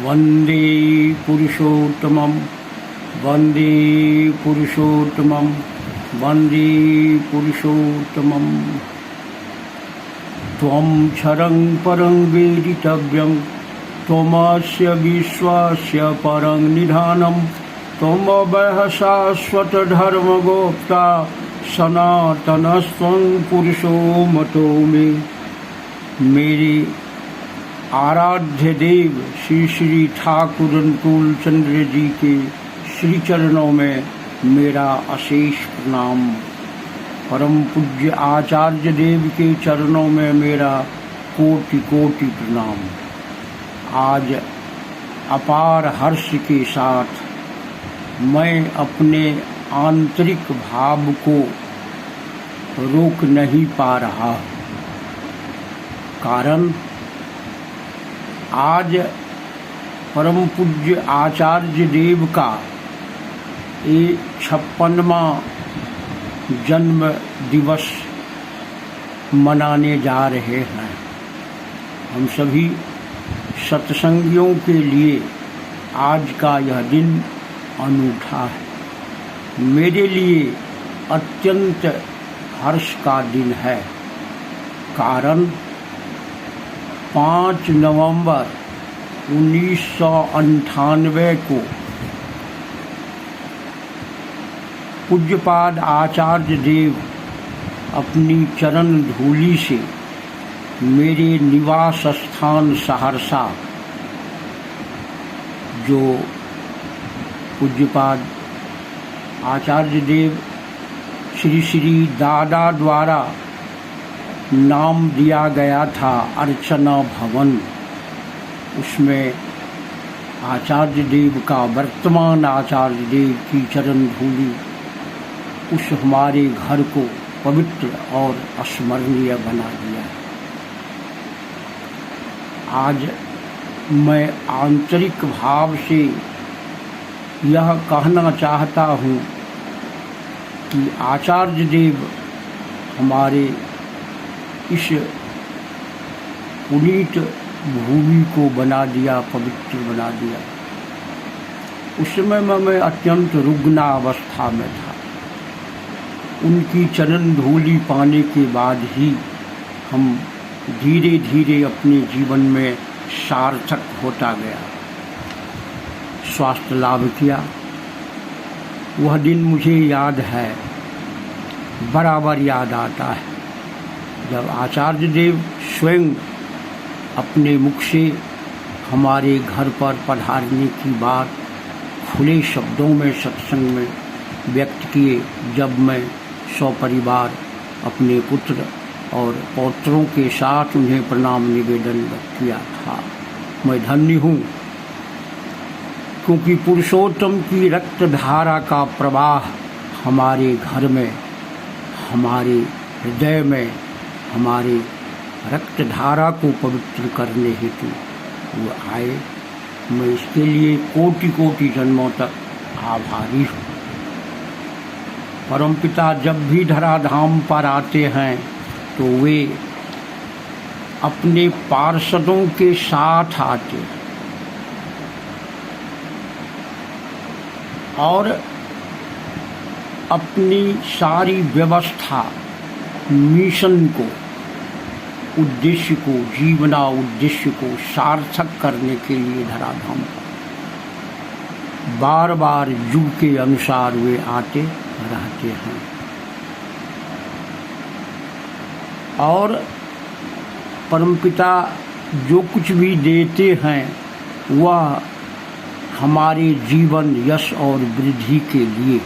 वंदे पुरुषोत्तमं वंदे पुरुषोत्तमं वंदे पुरुषोत्तमं। त्वं क्षरं परं वेदितव्यं त्वमस्य विश्वस्य परं निधानं त्वमव्ययः शाश्वतधर्मगोप्ता सनातनस्त्वं पुरुषो मतो मे। मेरे आराध्य देव श्री श्री ठाकुर अनुकूल चंद्र जी के श्री चरणों में मेरा अशेष प्रणाम। परम पूज्य आचार्य देव के चरणों में मेरा कोटि कोटि प्रणाम। आज अपार हर्ष के साथ मैं अपने आंतरिक भाव को रोक नहीं पा रहा। कारण आज परम पूज्य आचार्य देव का ये 56वां जन्म दिवस मनाने जा रहे हैं। हम सभी सत्संगियों के लिए आज का यह दिन अनूठा है। मेरे लिए अत्यंत हर्ष का दिन है। कारण 5 नवंबर 1998 को पूज्यपाद आचार्य देव अपनी चरण धूलि से मेरे निवास स्थान सहरसा, जो पूज्यपाद आचार्य देव श्री श्री दादा द्वारा नाम दिया गया था अर्चना भवन, उसमें आचार्य देव का वर्तमान आचार्य देव की चरण धूलि उस हमारे घर को पवित्र और स्मरणीय बना दिया। आज मैं आंतरिक भाव से यह कहना चाहता हूँ कि आचार्य देव हमारे इस पुनीत भूमि को बना दिया, पवित्र बना दिया। उस समय मैं अत्यंत रुग्ण अवस्था में था। उनकी चरण धूलि पाने के बाद ही हम धीरे धीरे अपने जीवन में सार्थक होता गया, स्वास्थ्य लाभ किया। वह दिन मुझे याद है, बराबर याद आता है, जब आचार्य देव स्वयं अपने मुख से हमारे घर पर पधारने की बात खुले शब्दों में सत्संग में व्यक्त किए। जब मैं सपरिवार अपने पुत्र और पौत्रों के साथ उन्हें प्रणाम निवेदन किया था। मैं धन्य हूँ, क्योंकि पुरुषोत्तम की रक्त धारा का प्रवाह हमारे घर में, हमारे हृदय में, हमारे रक्त धारा को पवित्र करने हेतु वो आए। मैं इसके लिए कोटि कोटि जन्मों तक आभारी हूँ। परमपिता जब भी धराधाम पर आते हैं तो वे अपने पार्षदों के साथ आते और अपनी सारी व्यवस्था, मिशन को, उद्देश्य को, जीवना उद्देश्य को सार्थक करने के लिए धराधाम बार बार युग के अनुसार वे आते रहते हैं। और परमपिता जो कुछ भी देते हैं वह हमारे जीवन यश और वृद्धि के लिए।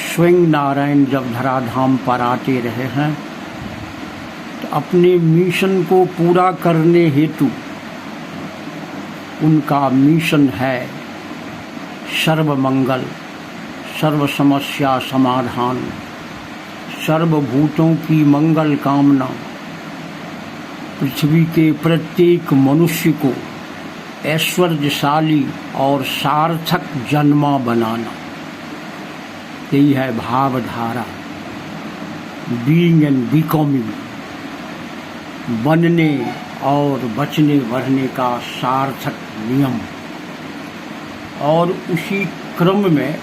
स्वयं नारायण जब धराधाम पर आते रहे हैं तो अपने मिशन को पूरा करने हेतु उनका मिशन है सर्वमंगल, सर्व समस्या समाधान, सर्वभूतों की मंगल कामना, पृथ्वी के प्रत्येक मनुष्य को ऐश्वर्यशाली और सार्थक जन्मा बनाना। यही है भावधारा, बीइंग एंड बिकमिंग, बनने और बचने बढ़ने का सार्थक नियम। और उसी क्रम में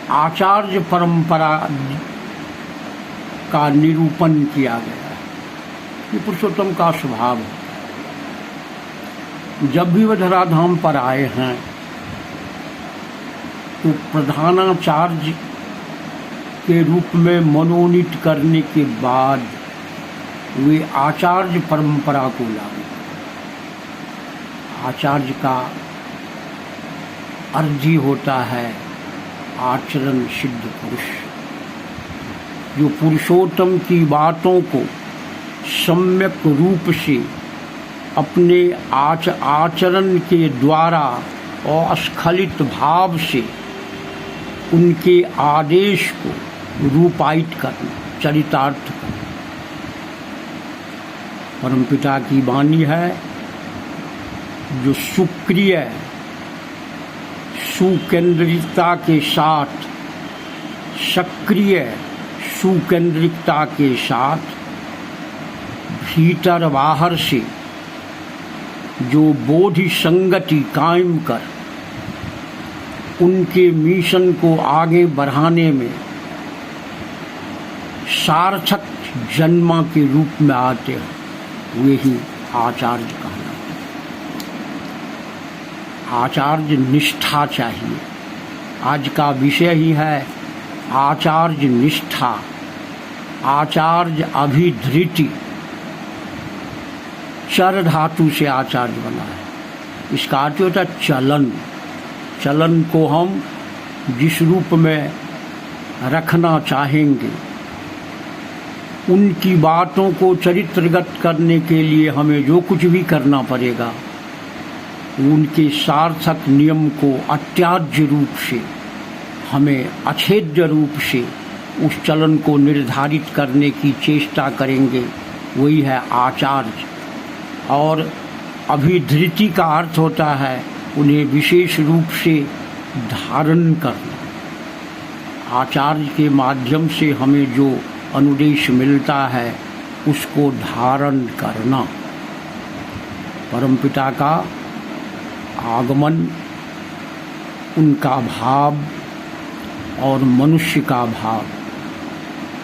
आचार्य परंपरा का निरूपण किया गया है। ये पुरुषोत्तम का स्वभाव है। जब भी वह धराधाम पर आए हैं तो प्रधानाचार्य के रूप में मनोनीत करने के बाद वे आचार्य परंपरा को लागू। आचार्य का अर्थ ही होता है आचरण सिद्ध पुरुष, जो पुरुषोत्तम की बातों को सम्यक रूप से अपने आचरण के द्वारा और अस्खलित भाव से उनके आदेश को रूपायित करना, चरितार्थ करना। परमपिता की वाणी है, जो सुक्रिय सुकेंद्रिकता के साथ, सक्रिय सुकेंद्रिकता के साथ भीतर बाहर से जो बोधि संगति कायम कर उनके मिशन को आगे बढ़ाने में सार्थक जन्मा के रूप में आते हैं, वे ही आचार्य कहलाते हैं। आचार्य निष्ठा चाहिए। आज का विषय ही है आचार्य निष्ठा, आचार्य अभिधृति। चर धातु से आचार्य बना है। इसका अर्थ होता है चलन। चलन को हम जिस रूप में रखना चाहेंगे, उनकी बातों को चरित्रगत करने के लिए हमें जो कुछ भी करना पड़ेगा, उनके सार्थक नियम को अत्याज्य रूप से, हमें अछेद्य रूप से उस चलन को निर्धारित करने की चेष्टा करेंगे। वही है आचार्य। और अभिधृति का अर्थ होता है उन्हें विशेष रूप से धारण करना। आचार्य के माध्यम से हमें जो अनुदेश मिलता है उसको धारण करना। परमपिता का आगमन, उनका भाव और मनुष्य का भाव,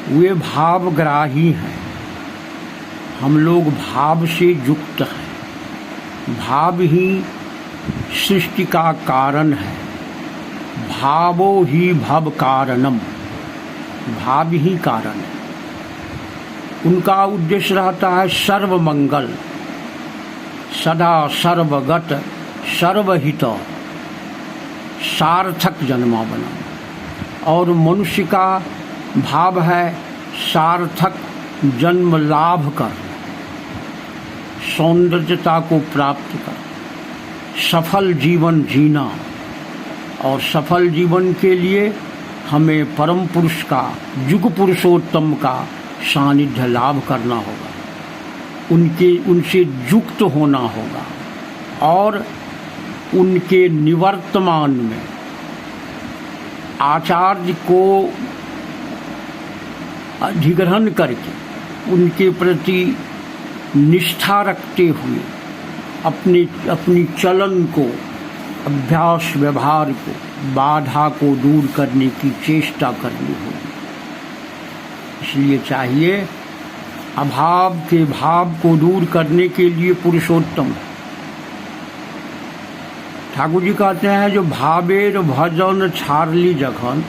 वे भावग्राही हैं। हम लोग भाव से युक्त हैं। भाव ही सृष्टि का कारण है। भावो ही भव कारणम। भाव ही कारण है। उनका उद्देश्य रहता है सर्वमंगल, सदा सर्वगत, सर्वहित, सार्थक जन्मा बनाना। और मनुष्य का भाव है सार्थक जन्म लाभ करना, सौंदर्यता को प्राप्त कर, सफल जीवन जीना। और सफल जीवन के लिए हमें परम पुरुष का, युग पुरुषोत्तम का सानिध्य लाभ करना होगा, उनसे युक्त होना होगा। और उनके निवर्तमान में आचार्य को अधिग्रहण करके उनके प्रति निष्ठा रखते हुए अपनी चलन को, अभ्यास व्यवहार को, बाधा को दूर करने की चेष्टा करनी होगी। इसलिए चाहिए अभाव के भाव को दूर करने के लिए पुरुषोत्तम। ठाकुर जी कहते हैं, जो भावेर भजन छारली जखन,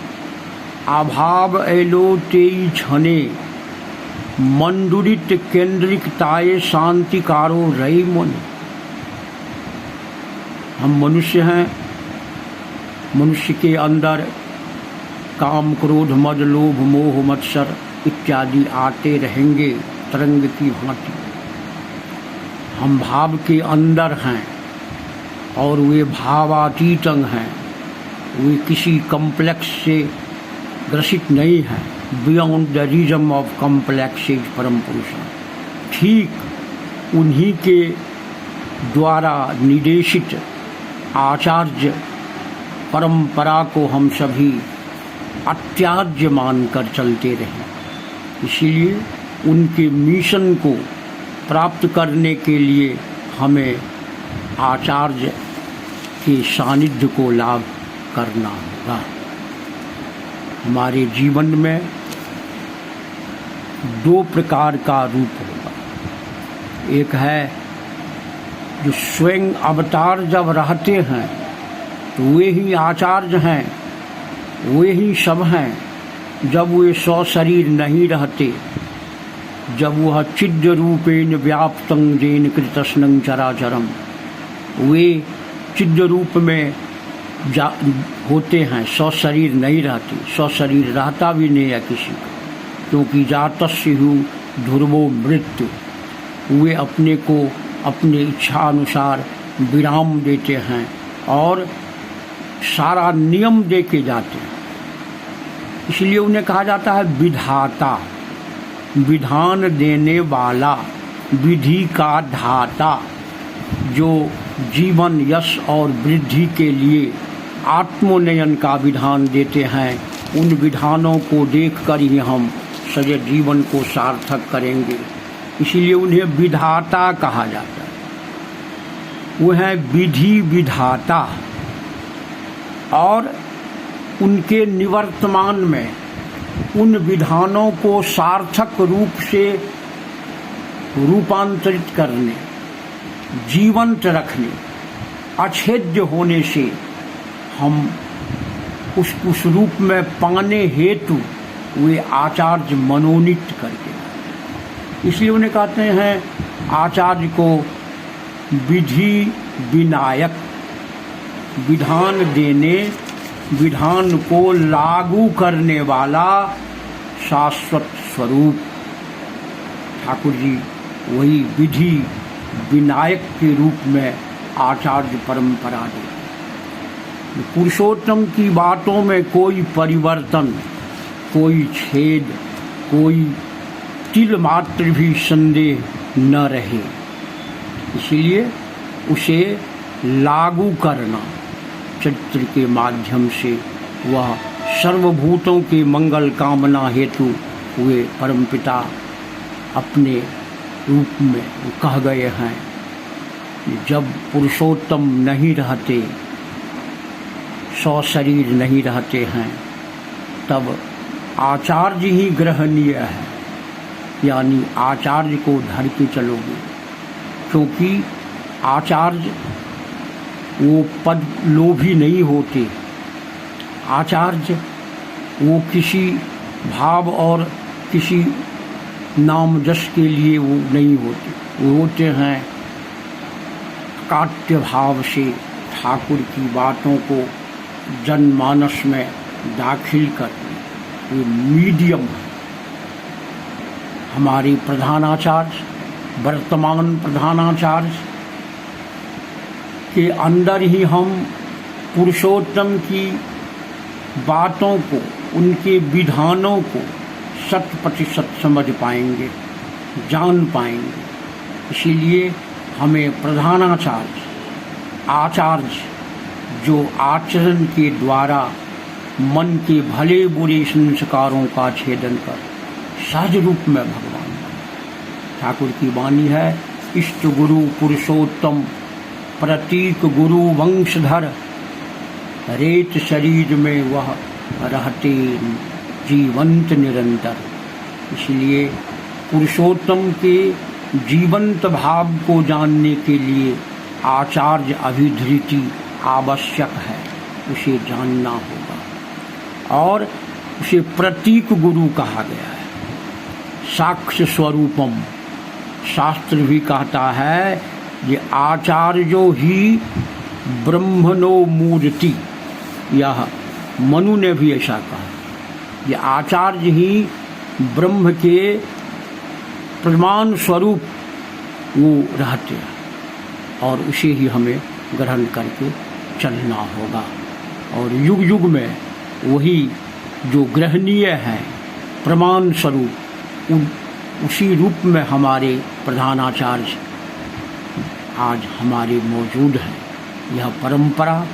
अभाव एलो तेई छने, मंडुरित केंद्रिकताए शांतिकारो रई मन। हम मनुष्य हैं। मनुष्य के अंदर काम, क्रोध, मद, लोभ, मोह, मत्सर इत्यादि आते रहेंगे तरंग की भांति। हम भाव के अंदर हैं और वे भावातीत हैं। वे किसी कम्प्लेक्स से ग्रसित नहीं है। Beyond the region of complexes परम पुरुष। ठीक उन्हीं के द्वारा निर्देशित आचार्य परंपरा को हम सभी अत्याज्य मानकर चलते रहें। इसीलिए उनके मिशन को प्राप्त करने के लिए हमें आचार्य के सानिध्य को लाभ करना होगा। हमारे जीवन में दो प्रकार का रूप होगा। एक है जो स्वयं अवतार जब रहते हैं तो वे ही आचार्य हैं, वे ही सब हैं। जब वे सशरीर नहीं रहते, जब वह चिद्य रूपेण व्याप्तं येन कृतस्नं चराचरम, वे चिद्य रूप में होते हैं, सशरीर नहीं रहते। सशरीर रहता भी नहीं है किसी का, क्योंकि जातस्य ध्रुवो मृत्यु। वे अपने को अपने इच्छा अनुसार विराम देते हैं और सारा नियम दे के जाते हैं। इसलिए उन्हें कहा जाता है विधाता, विधान देने वाला, विधि का धाता, जो जीवन यश और वृद्धि के लिए आत्मोन्नयन का विधान देते हैं। उन विधानों को देखकर ही हम सजे जीवन को सार्थक करेंगे। इसलिए उन्हें विधाता कहा जाता है। वो हैं विधि विधाता, और उनके निवर्तमान में उन विधानों को सार्थक रूप से रूपांतरित करने, जीवंत रखने, अछेद्य होने से हम उस रूप में पाने हेतु वे आचार्य मनोनीत करके। इसलिए उन्हें कहते हैं आचार्य को विधि विनायक, विधान देने, विधान को लागू करने वाला शाश्वत स्वरूप। ठाकुर जी वही विधि विनायक के रूप में आचार्य परंपरा दे। पुरुषोत्तम की बातों में कोई परिवर्तन, कोई छेद, कोई तिल मात्र भी संदेह न रहे। इसलिए उसे लागू करना चरित्र के माध्यम से, वह सर्वभूतों के मंगल कामना हेतु हुए परमपिता अपने रूप में कह गए हैं। जब पुरुषोत्तम नहीं रहते, सशरीर नहीं रहते हैं, तब आचार्य ही ग्रहणीय है, यानी आचार्य को धर के चलोगे। क्योंकि आचार्य वो पद लोभी नहीं होते। आचार्य वो किसी भाव और किसी नाम जश के लिए वो नहीं होते। वो होते हैं काट्य भाव से ठाकुर की बातों को जनमानस में दाखिल करते। ये मीडियम है। हमारे प्रधानाचार्य, वर्तमान प्रधानाचार्य के अंदर ही हम पुरुषोत्तम की बातों को, उनके विधानों को 100% समझ पाएंगे, जान पाएंगे। इसीलिए हमें प्रधानाचार्य, आचार्य जो आचरण के द्वारा मन के भले बुरे संस्कारों का छेदन कर सहज रूप में भगवान। ठाकुर की वाणी है, इष्ट गुरु पुरुषोत्तम प्रतीक गुरु वंशधर, रेत शरीर में वह रहते जीवंत निरंतर। इसलिए पुरुषोत्तम के जीवंत भाव को जानने के लिए आचार्य अभिधृति आवश्यक है, उसे जानना होगा। और उसे प्रतीक गुरु कहा गया है, साक्ष्य स्वरूपम। शास्त्र भी कहता है ये आचार्यो ही ब्रह्मणो मूर्ति। यह मनु ने भी ऐसा कहा, ये आचार्य ही ब्रह्म के प्रमाण स्वरूप वो रहते हैं, और उसे ही हमें ग्रहण करके चलना होगा। और युग युग में वही जो ग्रहणीय है प्रमाण स्वरूप, उसी रूप में हमारे प्रधानाचार्य आज हमारे मौजूद हैं। यह परंपरा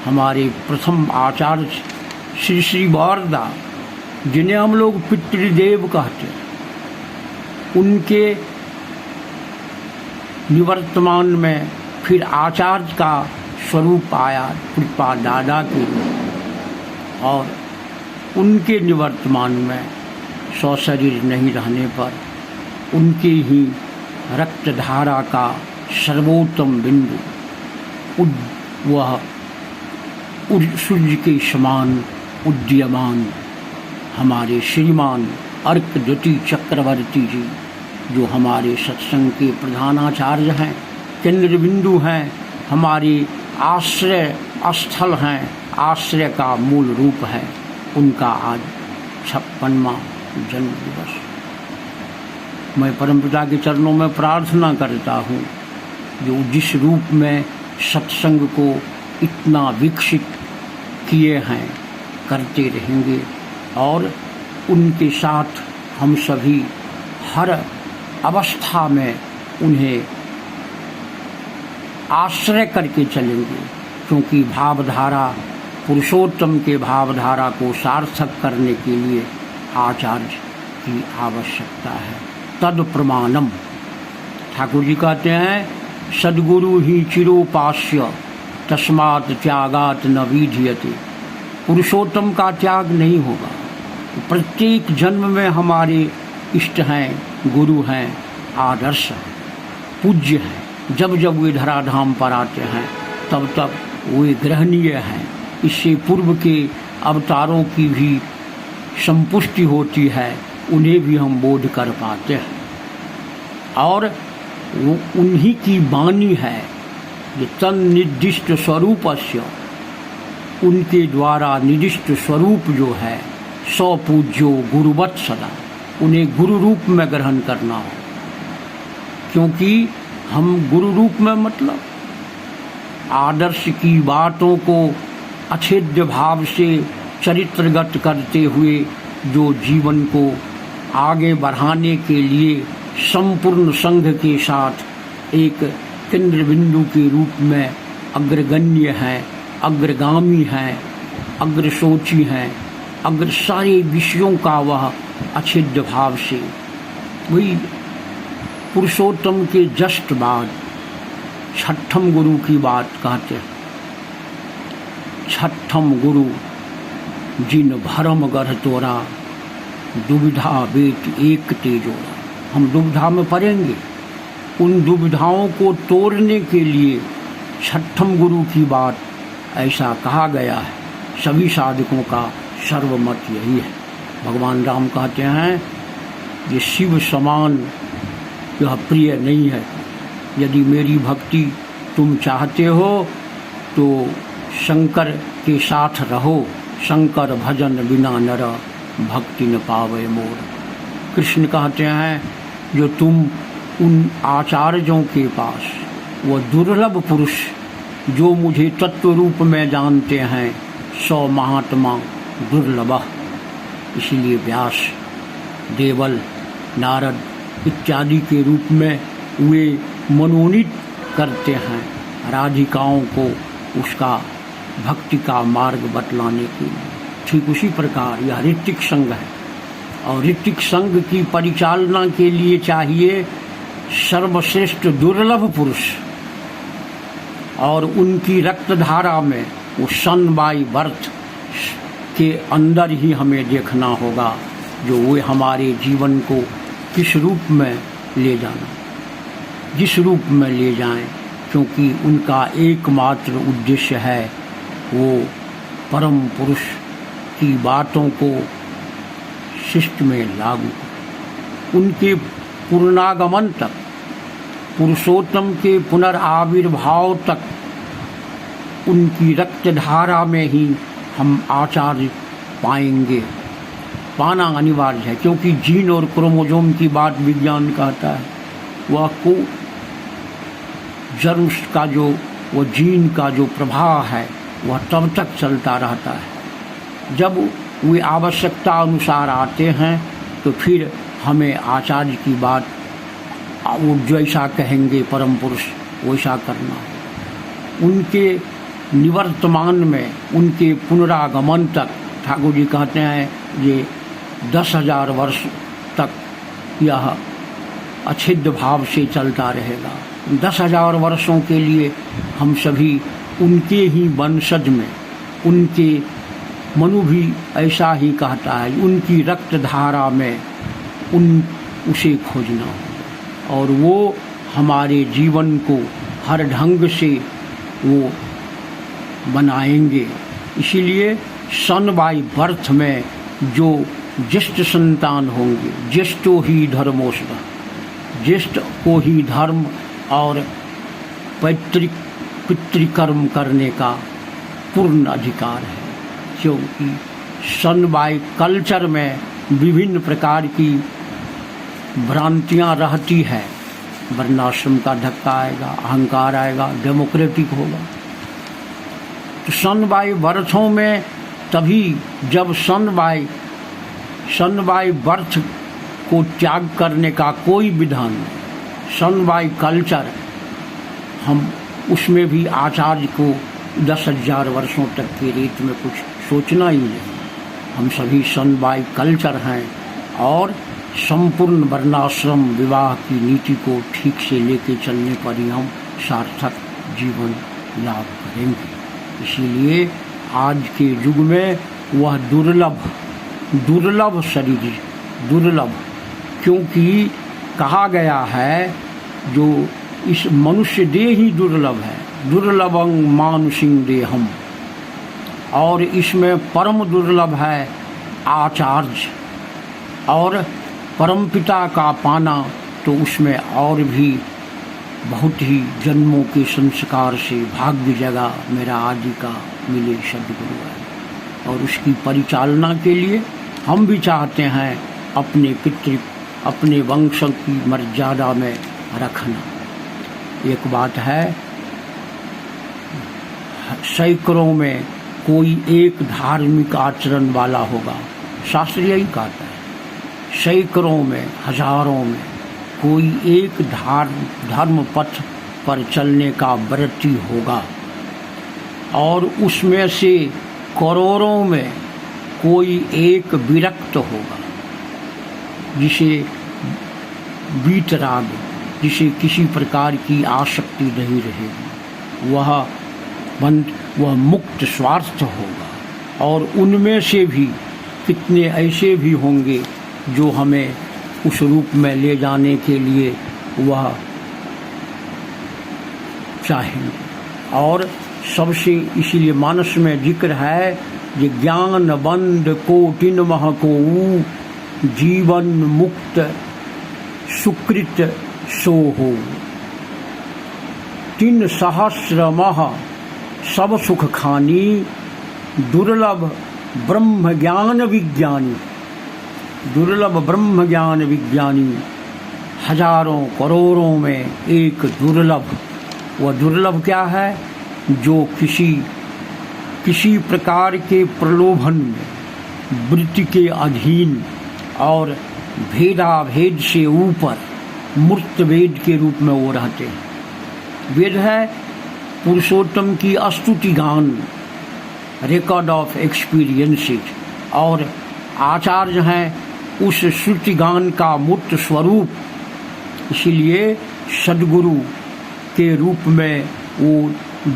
हमारे प्रथम आचार्य श्री श्री वारदा, जिन्हें हम लोग पितृदेव कहते हैं, उनके निवर्तमान में फिर आचार्य का स्वरूप आया कृपा दादा के, और उनके निवर्तमान में सशरीर नहीं रहने पर उनके ही रक्तधारा का सर्वोत्तम बिंदु वह सूर्य के समान उद्यमान हमारे श्रीमान अर्कद्युति चक्रवर्ती जी, जो हमारे सत्संग के प्रधानाचार्य हैं, केंद्र बिंदु हैं, हमारे आश्रय स्थल हैं, आश्रय का मूल रूप है, उनका आज 56वां जन्म दिवस। मैं परमपिता के चरणों में प्रार्थना करता हूँ, जो जिस रूप में सत्संग को इतना विकसित किए हैं, करते रहेंगे, और उनके साथ हम सभी हर अवस्था में उन्हें आश्रय करके चलेंगे, क्योंकि भावधारा पुरुषोत्तम के भावधारा को सार्थक करने के लिए आचार्य की आवश्यकता है। तद प्रमाणम, ठाकुर जी कहते हैं, सद्गुरु ही चिरोपास्य तस्मात् त्यागात न विधीयते। पुरुषोत्तम का त्याग नहीं होगा। प्रत्येक जन्म में हमारे इष्ट हैं, गुरु हैं, आदर्श हैं, पूज्य हैं। जब जब वे धराधाम पर आते हैं तब तब वे ग्रहणीय हैं। इससे पूर्व के अवतारों की भी संपुष्टि होती है, उन्हें भी हम बोध कर पाते हैं, और वो उन्हीं की वाणी है, ये तन निर्दिष्ट स्वरूपस्य, उनके द्वारा निर्दिष्ट स्वरूप जो है, सौ पूज्यो गुरुवत् सदा, उन्हें गुरु रूप में ग्रहण करना हो। क्योंकि हम गुरु रूप में मतलब आदर्श की बातों को अछेद्य भाव से चरित्रगत करते हुए जो जीवन को आगे बढ़ाने के लिए संपूर्ण संघ के साथ एक केंद्र बिंदु के रूप में अग्रगण्य हैं, अग्रगामी हैं, अग्रसोची हैं, अग्र सारे विषयों का वह अछेद्य भाव से, वही पुरुषोत्तम के जस्ट बाद छठम गुरु की बात कहते हैं। छठम गुरु जिन भरम गढ़ तोरा, दुविधा बेट एक तेजोरा। हम दुविधा में पड़ेंगे, उन दुविधाओं को तोड़ने के लिए छठम गुरु की बात ऐसा कहा गया है। सभी साधकों का सर्वमत यही है। भगवान राम कहते हैं, ये शिव समान यह प्रिय नहीं है। यदि मेरी भक्ति तुम चाहते हो तो शंकर के साथ रहो। शंकर भजन बिना नर भक्ति न पावे मोर। कृष्ण कहते हैं, जो तुम उन आचार्यों के पास, वो दुर्लभ पुरुष जो मुझे तत्व रूप में जानते हैं, 100 महात्मा दुर्लभ। इसलिए व्यास, देवल, नारद इत्यादि के रूप में वे मनोनीत करते हैं राधिकाओं को उसका भक्ति का मार्ग बतलाने के लिए। ठीक उसी प्रकार यह ऋत्विक संघ है, और ऋत्विक संघ की परिचालना के लिए चाहिए सर्वश्रेष्ठ दुर्लभ पुरुष, और उनकी रक्तधारा में वो सन बाई बर्थ के अंदर ही हमें देखना होगा, जो वे हमारे जीवन को किस रूप में ले जाना, जिस रूप में ले जाएं, क्योंकि उनका एकमात्र उद्देश्य है वो परम पुरुष की बातों को शिष्ट में लागू, उनके पूर्णागमन तक, पुरुषोत्तम के पुनर्आविर्भाव तक उनकी रक्तधारा में ही हम आचार्य पाएंगे। पाना अनिवार्य है, क्योंकि जीन और क्रोमोसोम की बात विज्ञान कहता है, वह को जन्म का जो वो जीन का जो प्रभाव है वह तब तक चलता रहता है। जब वे आवश्यकता अनुसार आते हैं तो फिर हमें आचार्य की बात, वो जैसा कहेंगे परम पुरुष वैसा करना है। उनके निवर्तमान में, उनके पुनरागमन तक, ठाकुर जी कहते हैं ये 10,000 वर्ष तक यह अछिद्ध भाव से चलता रहेगा। 10,000 वर्षों के लिए हम सभी उनके ही वंशज में, उनके मनु भी ऐसा ही कहता है, उनकी रक्त धारा में उसे खोजना होगा और वो हमारे जीवन को हर ढंग से वो बनाएंगे। इसीलिए सन बाय बर्थ में जो ज्येष्ठ संतान होंगे, ज्येष्ठो ही धर्मोष्ठ, ज्येष्ठ को ही धर्म और पैतृक पितृकर्म करने का पूर्ण अधिकार है, क्योंकि सन बाय कल्चर में विभिन्न प्रकार की भ्रांतियाँ रहती है। वर्णाश्रम का धक्का आएगा, अहंकार आएगा, डेमोक्रेटिक होगा। तो सन बाय बर्थों में तभी जब सन बाय बर्थ को त्याग करने का कोई विधान नहीं, सन बाय कल्चर हम उसमें भी आचार्य को 10,000 वर्षों तक के रेत में कुछ सोचना ही नहीं। हम सभी सन बाय कल्चर हैं और संपूर्ण वर्णाश्रम विवाह की नीति को ठीक से लेके चलने पर ही हम सार्थक जीवन लाभ करेंगे। इसीलिए आज के युग में वह दुर्लभ शरीर, दुर्लभ, क्योंकि कहा गया है जो इस मनुष्य देह ही दुर्लभ है, दुर्लभं मानुषिं देहम, और इसमें परम दुर्लभ है आचार्य और परमपिता का पाना। तो उसमें और भी बहुत ही जन्मों के संस्कार से भाग्य जगा मेरा आदि का मिले सद्गुरु है, और उसकी परिचालना के लिए हम भी चाहते हैं अपने वंश की मर्यादा में रखना। एक बात है, सैकड़ों में कोई एक धार्मिक आचरण वाला होगा, शास्त्र यही कहता है। सैकड़ों में, हजारों में कोई एक धर्म पथ पर चलने का व्रती होगा, और उसमें से करोड़ों में कोई एक विरक्त होगा, जिसे वीतराग, जिसे किसी प्रकार की आसक्ति नहीं रहेगी, वह मुक्त स्वार्थ होगा। और उनमें से भी कितने ऐसे भी होंगे जो हमें उस रूप में ले जाने के लिए वह चाहेंगे। और सबसे इसीलिए मानस में जिक्र है कि ज्ञान बंद कोटिन महको जीवन मुक्त सुकृत सो हो, 3 सहस्र मह सब सुख खानी, दुर्लभ ब्रह्म ज्ञान विज्ञानी, दुर्लभ ब्रह्म ज्ञान विज्ञानी, हजारों करोड़ों में एक दुर्लभ। वह दुर्लभ क्या है? जो किसी प्रकार के प्रलोभन में, वृत्ति के अधीन और भेदाभेद से ऊपर मूर्त वेद के रूप में वो रहते हैं। वेद है पुरुषोत्तम की स्तुति गान, रिकॉर्ड ऑफ एक्सपीरियंसेस, और आचार्य हैं उस श्रुति गान का मूर्त स्वरूप। इसीलिए सद्गुरु के रूप में वो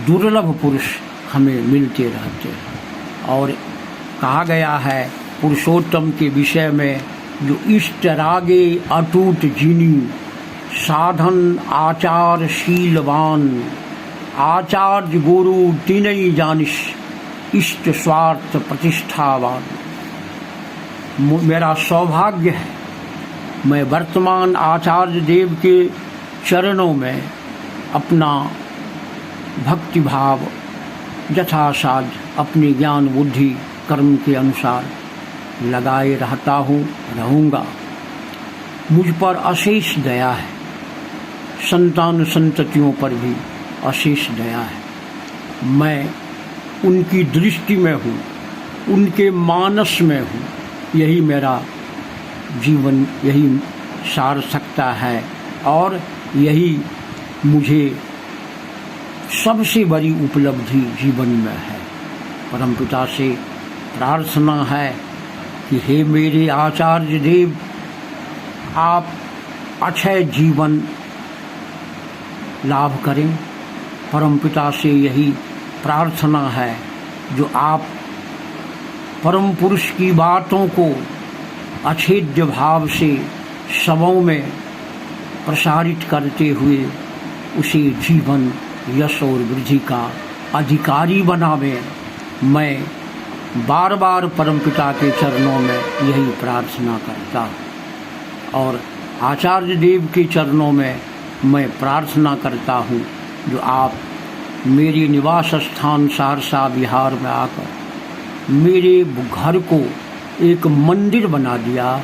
दुर्लभ पुरुष हमें मिलते रहते हैं। और कहा गया है पुरुषोत्तम के विषय में, जो इष्ट रागे अटूट जिनी, साधन आचार शीलवान, आचार्य गुरु तीनई जानिश, इष्ट स्वार्थ प्रतिष्ठावान। मेरा सौभाग्य है मैं वर्तमान आचार्य देव के चरणों में अपना भक्ति भाव यथासाध्य अपनी ज्ञान बुद्धि कर्म के अनुसार लगाए रहता हूँ, रहूँगा। मुझ पर अशेष दया है, संतान संततियों पर भी अशेष दया है। मैं उनकी दृष्टि में हूँ, उनके मानस में हूँ। यही मेरा जीवन, यही सार्थकता है, और यही मुझे सबसे बड़ी उपलब्धि जीवन में है। परमपिता से प्रार्थना है कि हे मेरे आचार्य देव, आप अक्षय जीवन लाभ करें। परमपिता से यही प्रार्थना है, जो आप परम पुरुष की बातों को अछेद्य भाव से सबों में प्रसारित करते हुए उसे जीवन, यश और वृद्धि का अधिकारी बनावे। मैं बार बार परमपिता के चरणों में यही प्रार्थना करता हूँ और आचार्य देव के चरणों में मैं प्रार्थना करता हूँ, जो आप मेरे निवास स्थान सहरसा बिहार में आकर मेरे घर को एक मंदिर बना दिया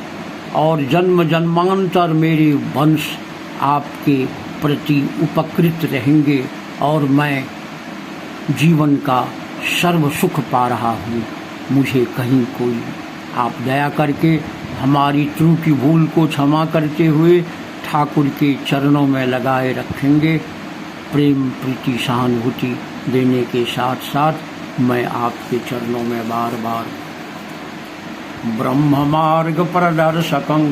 और जन्म जन्मांतर मेरे वंश आपके प्रति उपकृत रहेंगे और मैं जीवन का सर्व सुख पा रहा हूँ। मुझे कहीं कोई आप दया करके हमारी त्रुटि भूल को क्षमा करते हुए ठाकुर के चरणों में लगाए रखेंगे। प्रेम प्रीति सहानुभूति देने के साथ साथ मैं आपके चरणों में बार बार ब्रह्म मार्ग प्रदर्शकं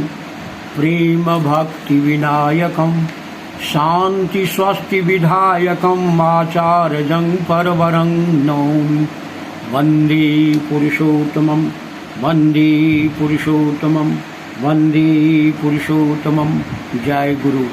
प्रेम भक्ति विनायकं शांति स्वस्ति विधायकं आचार्यं परवरं नौमि। वंदे पुरुषोत्तमं वंदे पुरुषोत्तमं वंदे पुरुषोत्तमं। जय गुरु।